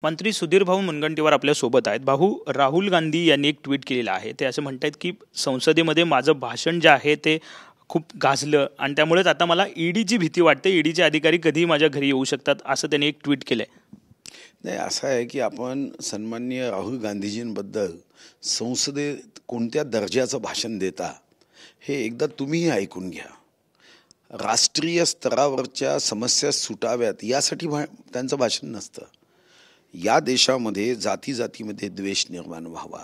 मंत्री सुधीर भाऊ मुनगंटीवार आपल्या सोबत आहेत. भाऊ, राहुल गांधी यांनी एक ट्विट केलेलं आहे. ते असे म्हणतात की संसदेमध्ये माझं भाषण जे आहे ते खूप गाजलं आणि त्यामुळेच आता मला ईडीची भीती वाटते. ईडीचे अधिकारी कधीही माझ्या घरी येऊ शकतात, असं त्यांनी एक ट्विट केलंय. नाही, असं आहे की आपण सन्माननीय राहुल गांधीजींबद्दल संसदेत कोणत्या दर्जाचं भाषण देता हे एकदा तुम्हीही ऐकून घ्या. राष्ट्रीय स्तरावरच्या समस्या सुटाव्यात यासाठी त्यांचं भाषण नसतं. या देशामध्ये जातीमध्ये द्वेष निर्माण व्हावा,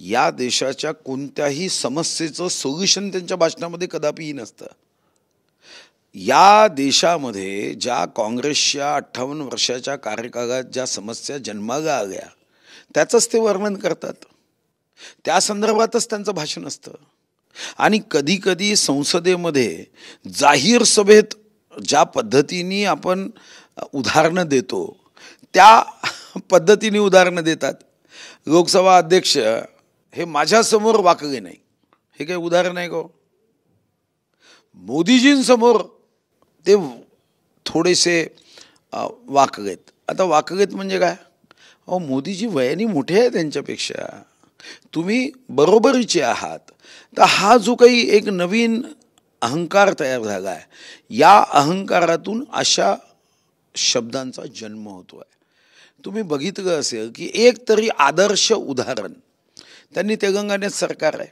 या देशाच्या कोणत्याही समस्येचं सोल्युशन त्यांच्या भाषणामध्ये कदापिही नसतं. या देशामध्ये ज्या काँग्रेसच्या 58 वर्षाच्या कार्यकाळात ज्या समस्या जन्माला आल्या त्याचंच ते वर्णन करतात. त्या संदर्भातच त्यांचं भाषण असतं. आणि कधी कधी संसदेमध्ये जाहीर सभेत ज्या पद्धतीने आपण उदाहरणं देतो त्या पद्धतीने उदाहरणं देतात. लोकसभा अध्यक्ष हे माझ्यासमोर वाकले नाही, हे काही उदाहरण आहे का? मोदीजींसमोर ते थोडेसे वाकलेत. आता वाकलेत म्हणजे काय? अहो, मोदीजी वयाने मोठे आहे त्यांच्यापेक्षा, तुम्ही बरोबरीचे आहात. तर हा जो काही एक नवीन अहंकार तयार झाला आहे, या अहंकारातून अशा शब्दांचा जन्म होतो आहे. तुम्ही बघितलं असेल की एक तरी आदर्श उदाहरण त्यांनी तेलंगणात सरकार आहे,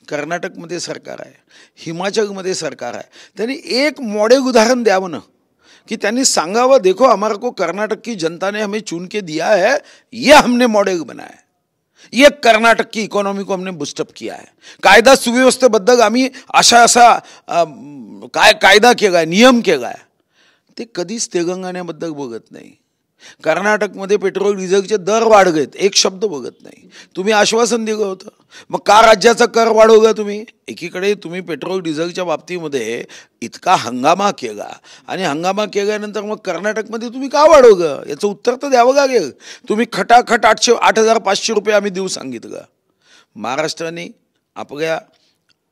कर्नाटकमध्ये सरकार आहे, हिमाचलमध्ये सरकार आहे. त्यांनी एक मॉडेल उदाहरण द्यावं ना, की त्यांनी सांगावं, देखो हमारे को कर्नाटक की जनता ने हमें चुन के दिया है, ये हमने मॉडेल बनाया है, ये कर्नाटक की इकॉनॉमी को हमने बूस्टअप किया है, कायदा सुव्यवस्थेबद्दल आम्ही असा काय कायदा केला आहे, नियम केला आहे. ते कधीच तेलंगणाबद्दल बघत नाही. कर्नाटकमध्ये पेट्रोल डिझेलचे दर वाढलेत, एक शब्द बघत नाही. तुम्ही आश्वासन दिलं होतं, मग का राज्याचा कर वाढवला तुम्ही? एकीकडे तुम्ही पेट्रोल डिझेलच्या बाबतीमध्ये इतका हंगामा केला आणि हंगामा केल्यानंतर मग कर्नाटकमध्ये तुम्ही का वाढवलं याचं उत्तर तर द्यावं लागेल. तुम्ही खटाखट 8,500 रुपये आम्ही देऊ सांगितलं. महाराष्ट्राने आपल्या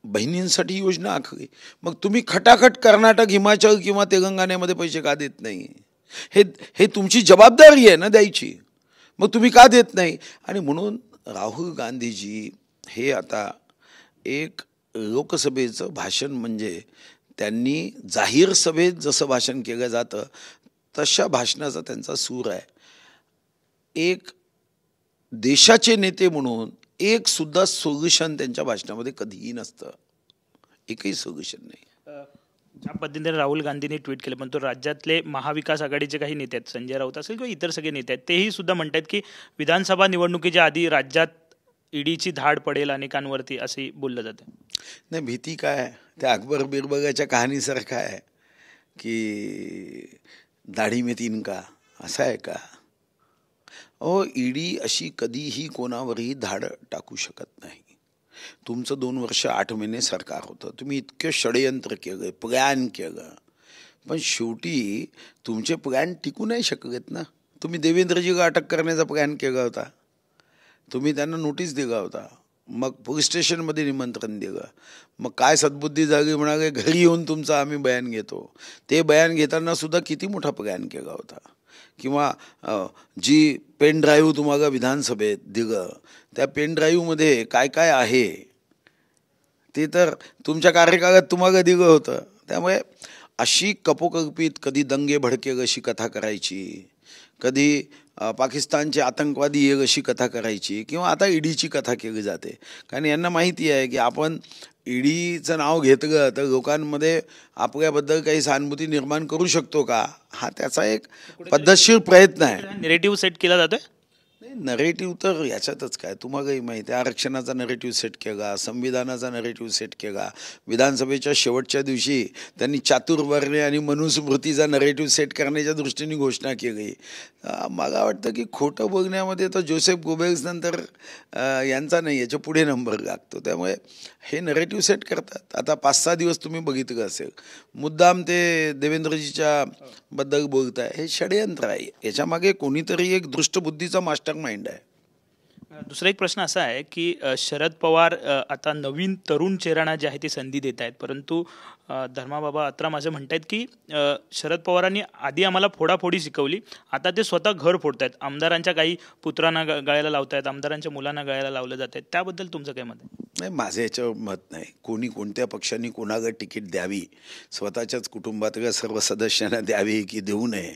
बहिणींसाठी योजना आखली, मग तुम्ही खटाखट कर्नाटक, हिमाचल किंवा तेलंगणामध्ये पैसे का देत नाही? हे तुमची जबाबदारी आहे ना द्यायची, मग तुम्ही का देत नाही? आणि म्हणून राहुल गांधीजी हे आता एक लोकसभेचं भाषण म्हणजे त्यांनी जाहीर सभेत जसं भाषण केलं जातं तशा भाषणाचा त्यांचा सूर आहे. एक देशाचे नेते म्हणून एक सुद्धा सोल्युशन त्यांच्या भाषणामध्ये कधीही नसतं, एकही सोल्युशन नाही. ज्या पद्धतीने राहुल गांधींनी ट्विट केलं, पण तो राज्यातले महाविकास आघाडीचे काही नेते आहेत, संजय राऊत असेल किंवा इतर सगळे नेते आहेत, तेही सुद्धा म्हणतात की विधानसभा निवडणुकीच्या आधी राज्यात ईडीची धाड पडेल अनेकांवरती, असे बोललं जातं. नाही, भीती काय? त्या अकबर बिरबगाच्या कहाणीसारखं आहे की दाढी में तीन का, असं आहे का? अहो, ईडी अशी कधीही कोणावरही धाड टाकू शकत नाही. तुमचं 2 वर्ष 8 महिने सरकार होतं, तुम्ही इतकं षडयंत्र केलं, प्लॅन केलं, पण शेवटी तुमचे प्लॅन टिकू नाही शकलेत ना. तुम्ही देवेंद्रजीला अटक करण्याचा प्लॅन केला होता, तुम्ही त्यांना नोटीस दिला होता, मग पोलीस स्टेशनमध्ये निमंत्रण दिलं, मग काय सद्बुद्धी झाली, म्हणाले घरी येऊन तुमचं आम्ही बयान घेतो. ते बयान घेताना सुद्धा किती मोठा प्लॅन केला होता. किंवा जी पेन ड्राईव्ह तुम्हाला विधानसभेत दिलं, त्या पेन ड्राईव्हमध्ये काय काय आहे ते तर तुमच्या कार्यकाळात तुम्हाला दिलं होतं. त्यामुळे अशी कपोकल्पित, कधी दंगे भडकेल अशी कथा करायची, कधी पाकिस्तानचे आतंकवादी येईल अशी कथा करायची, किंवा आता ईडीची कथा केली जाते. कारण यांना माहिती आहे की आपण ईडीचं नाव घेतलं तर लोकांमध्ये आपल्याबद्दल काही सहानुभूती निर्माण करू शकतो का, हा त्याचा एक पद्धतशीर प्रयत्न आहे. नेरेटिव्ह सेट केला जातोय. नरेटिव्ह तर याच्यातच काय, तुम्हालाही माहिती आहे, आरक्षणाचा नरेटिव्ह सेट केला, संविधानाचा नरेटिव्ह सेट केला. विधानसभेच्या शेवटच्या दिवशी त्यांनी चातुर्वर्ण्य आणि मनुस्मृतीचा नरेटिव्ह सेट करण्याच्या दृष्टीने घोषणा केली. मला वाटतं की खोटं बोलण्यामध्ये तर जोसेफ गोबेल्स नंतर यांचा नाही, याच्या पुढे नंबर लागतो. त्यामुळे हे नरेटिव्ह सेट करतात. आता 5-6 दिवस तुम्ही बघितलं असेल, मुद्दाम ते देवेंद्रजीच्या बद्दल बोलत आहे, हे षडयंत्र आहे. याच्यामागे कोणीतरी एक दृष्टबुद्धीचा मास्टर माइंड आहे. दुसरा एक प्रश्न असा आहे की शरद पवार आता नवीन तरुण चेहऱ्यांना जी आहे ती संधी देत आहेत, परंतु धर्माबाबा अत्राम असं म्हणत आहेत की शरद पवारांनी आधी आम्हाला फोडाफोडी शिकवली, आता ते स्वतः घर फोडत आहेत, आमदारांच्या काही पुत्रांना गळ्याला लावत आहेत, आमदारांच्या मुलांना गळ्याला लावलं जात आहेत. त्याबद्दल तुमचं काय मत आहे? नाही, माझं याच्यावर मत नाही. कोणी कोणत्या पक्षांनी कोणाला तिकीट द्यावी, स्वतःच्याच कुटुंबातल्या सर्व सदस्यांना द्यावी की देऊ नये,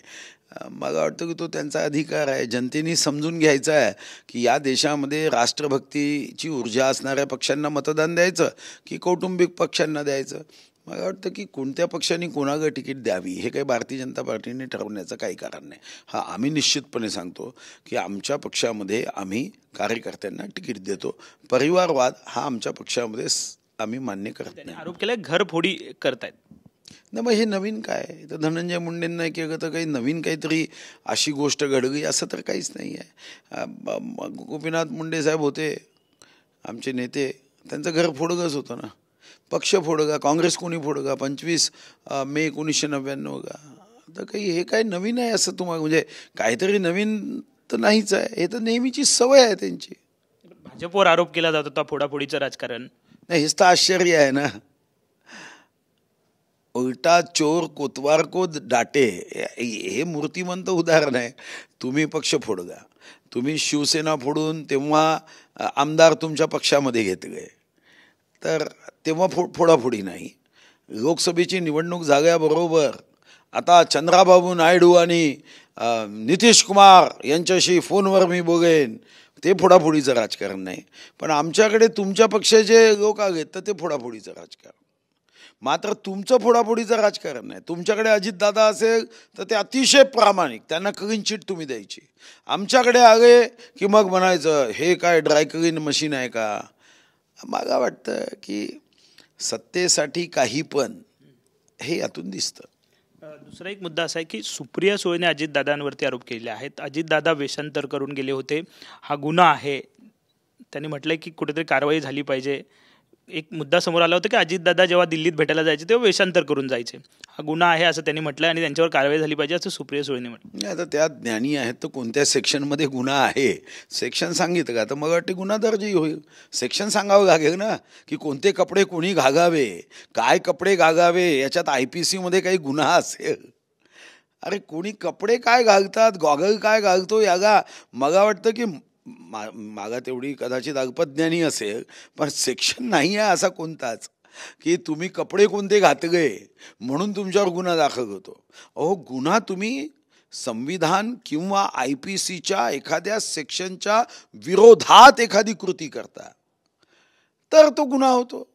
मला वाटतं की तो त्यांचा अधिकार आहे. जनतेने समजून घ्यायचा आहे की या देशामध्ये राष्ट्रभक्तीची ऊर्जा असणाऱ्या पक्षांना मतदान द्यायचं की कौटुंबिक पक्षांना द्यायचं. मला वाटतं की कोणत्या पक्षांनी कोणाला तिकीट द्यावी हे काही भारतीय जनता पार्टीने ठरवण्याचं काही कारण नाही. हा, आम्ही निश्चितपणे सांगतो की आमच्या पक्षामध्ये आम्ही कार्यकर्त्यांना तिकीट देतो. परिवारवाद हा आमच्या पक्षामध्ये आम्ही मान्य करत नाही. आरोप केलाय घरफोडी करतायत. नाही, मग हे नवीन काय? तर धनंजय मुंडेंना केलं तर काही नवीन काहीतरी अशी गोष्ट घडली असं तर काहीच नाही आहे. गोपीनाथ मुंडे साहेब होते आमचे नेते, त्यांचं घर फोडगंच होतं ना. पक्ष फोडगा, काँग्रेस कोणी फोडगा, 25 मे 1999 का. तर काही हे काय नवीन आहे असं तुम्हाला, म्हणजे काहीतरी नवीन तर नाहीच आहे. हे तर नेहमीची सवय आहे त्यांची. भाजपवर आरोप केला जात होता फोडाफोडीचं राजकारण. नाही, हेच तर आश्चर्य आहे ना. उलटा चोर कोतवार को डाटे, हे मूर्तिमंत उदाहरण आहे. तुम्ही पक्ष फोडगा, तुम्ही शिवसेना फोडून तेव्हा आमदार तुमच्या पक्षामध्ये घेतले, तर तेव्हा फोडाफोडी नाही. लोकसभेची निवडणूक झाल्याबरोबर आता चंद्राबाबू नायडू आणि नितीश कुमार यांच्याशी फोनवर मी बोलेन, ते फोडाफोडीचं राजकारण नाही. पण आमच्याकडे तुमच्या पक्षाचे लोक आलेत तर ते फोडाफोडीचं राजकारण. मात्र तुमचं फोडाफोडीचं राजकारण नाही. तुमच्याकडे अजितदादा असेल तर ते अतिशय प्रामाणिक, त्यांना क्लीन चिट तुम्ही द्यायची. आमच्याकडे आले की मग म्हणायचं हे काय ड्राय क्लीन मशीन आहे का. मला वाटतं की सत्तेसाठी काही पण हे यातून दिसतं. दुसरा एक मुद्दा असा आहे की सुप्रिया सुळेने अजितदादांवरती आरोप केले आहेत. अजितदादा वेषांतर करून गेले होते, हा गुन्हा आहे. त्यांनी म्हटलंय की कुठेतरी कारवाई झाली पाहिजे. एक मुद्दा समोर आला होता की अजितदादा जेव्हा दिल्लीत भेटायला जायचे तेव्हा वेषांतर करून जायचे, हा गुन्हा आहे असं त्यांनी म्हटलं आणि त्यांच्यावर कारवाई झाली पाहिजे असं सुप्रिया सुळेने म्हटलं. आता त्या ज्ञानी आहेत तर कोणत्या सेक्शनमध्ये गुन्हा आहे सेक्शन सांगितलं का, तर मला वाटते गुन्हा दर्जही होईल. सेक्शन सांगावं लागेल ना की कोणते कपडे कोणी घालावे, काय कपडे घालावे, याच्यात IPC मध्ये काही गुन्हा असेल. अरे कोणी कपडे काय घालतात, गॉगल काय घालतो, याला मला वाटतं की मागा तेवढी कदाचित अल्पज्ञानी असेल, पण सेक्शन नाही आहे असा कोणताच की तुम्ही कपडे कोणते घातले म्हणून तुमच्यावर गुन्हा दाखल होतो. अहो, गुन्हा तुम्ही संविधान किंवा IPCच्या एखाद्या सेक्शनच्या विरोधात एखादी कृती करता तर तो गुन्हा होतो.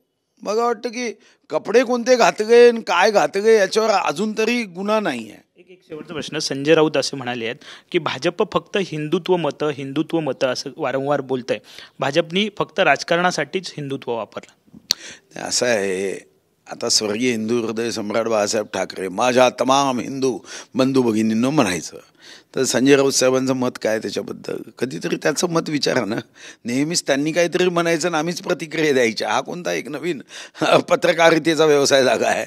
मला वाटतं की कपडे कोणते घातले आणि काय घातले याच्यावर अजून तरी गुन्हा नाही आहे. एक शेवटचा प्रश्न. संजय राऊत असे म्हणाले आहेत की भाजप फक्त हिंदुत्व मतं असं वारंवार बोलत आहे. भाजपनी फक्त राजकारणासाठीच हिंदुत्व वापरलं. असं आहे, आता स्वर्गीय हिंदू हृदय सम्राट बाळासाहेब ठाकरे माझ्या तमाम हिंदू बंधू भगिनींना म्हणायचं, तर संजय राऊत साहेबांचं मत काय त्याच्याबद्दल कधीतरी त्याचं मत विचारा ना. नेहमीच त्यांनी काहीतरी म्हणायचं ना आम्हीच प्रतिक्रिया द्यायच्या, हा कोणता एक नवीन पत्रकारितेचा व्यवसाय जागा आहे.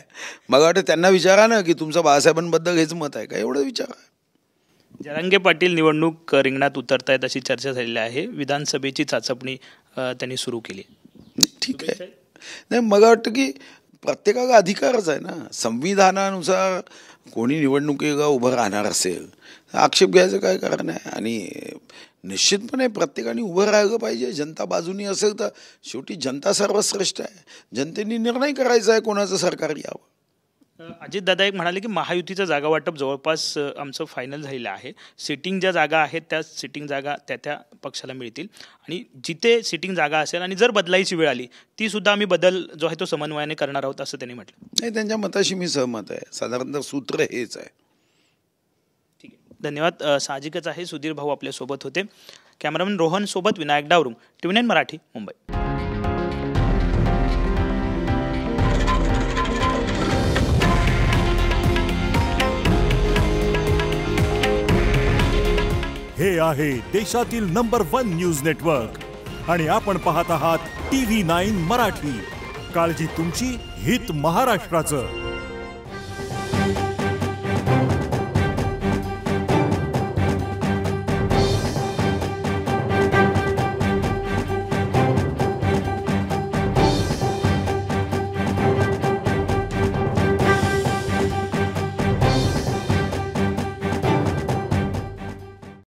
मला वाटतं त्यांना विचारा ना की तुमचं बाळासाहेबांबद्दल हेच मत आहे का, एवढं विचारा. जरांगे पाटील निवडणूक रिंगणात उतरतायत अशी चर्चा झालेली आहे. विधानसभेची चाचपणी त्यांनी सुरू केली. ठीक आहे. नाही, मला वाटतं की प्रत्येकाला अधिकारच आहे ना. संविधानानुसार कोणी निवडणुकीला उभं राहणार असेल आक्षेप घ्यायचं काय कारण आहे. आणि निश्चितपणे प्रत्येकाने उभं राहिलं पाहिजे. जनता बाजूनी असेल तर शेवटी जनता सर्वश्रेष्ठ आहे. जनतेने निर्णय करायचा आहे कोणाचं सरकार यावं. अजितदादा एक म्हणाले की महायुतीचं जागा वाटप जवळपास आमचं फायनल झालेलं आहे. सिटिंग ज्या जागा आहेत त्या सिटिंग जागा त्या पक्षाला मिळतील आणि जिथे सिटिंग जागा असेल आणि जर बदलायची वेळ आली ती सुद्धा आम्ही बदल जो आहे तो समन्वयाने करणार आहोत असं त्यांनी म्हटलं. नाही, त्यांच्या मताशी मी सहमत आहे. साधारणतः सूत्र हेच आहे. ठीक आहे, धन्यवाद. साहजिकच आहे सुधीर भाऊ आपल्यासोबत होते. कॅमेरामॅन रोहन सोबत विनायक डावरुंग, TV9 मराठी, मुंबई. हे आहे देशातील नंबर 1 न्यूज नेटवर्क आणि आपण पाहत आहात TV9 मराठी. काळजी तुमची, हित महाराष्ट्राचं.